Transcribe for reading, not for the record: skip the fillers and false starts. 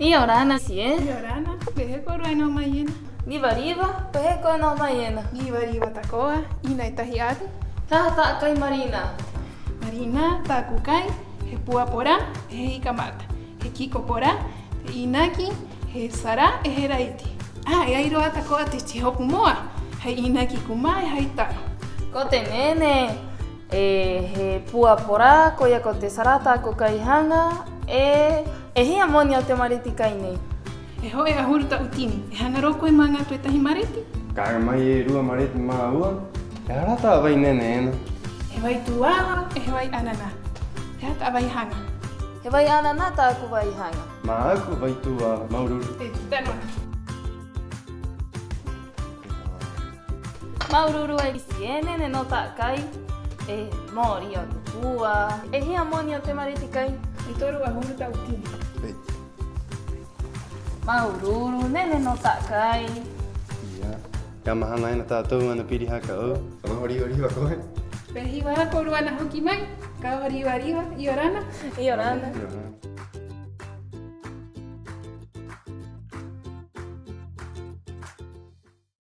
Y orana si es. Yorana, veje corrueno mayena. Riva riva, pues con no mayena. Riva riva tacoa, ina itahiati. Tata kay Marina. Marina, takukai, he puapora, he ikamata. He kiko pora, he inaki, he sara, he raiti. Ah, e airo atacoa te chihokumoa. He inaki kuma, he haitaro. Kote nene. He puapora, koia kote sarata ko kai hanga. Hi amonia te mariti kai nei. E hoe a huruta utini. E hangaroko e manga tuetahi mariti. Kaga mai e rua marete maa ua. E harata vai nene ena. He vai tuaha, e he vai anana. He hata vai hanga. He vai ana nata aku vai hanga. Maa aku vai tua maururu. E tanoa. Maururu ai si nene no takai. Mori o te pua. Hi amonia te mariti kai. E toru a huruta utini. Maururu, nene no takai. Ia. Ka mahana ena tātou ana piri haka o. Hori hori wa koe. Pehi wa koruana hoki mai. Ka hori wa riwa, i orana. I orana. Ia.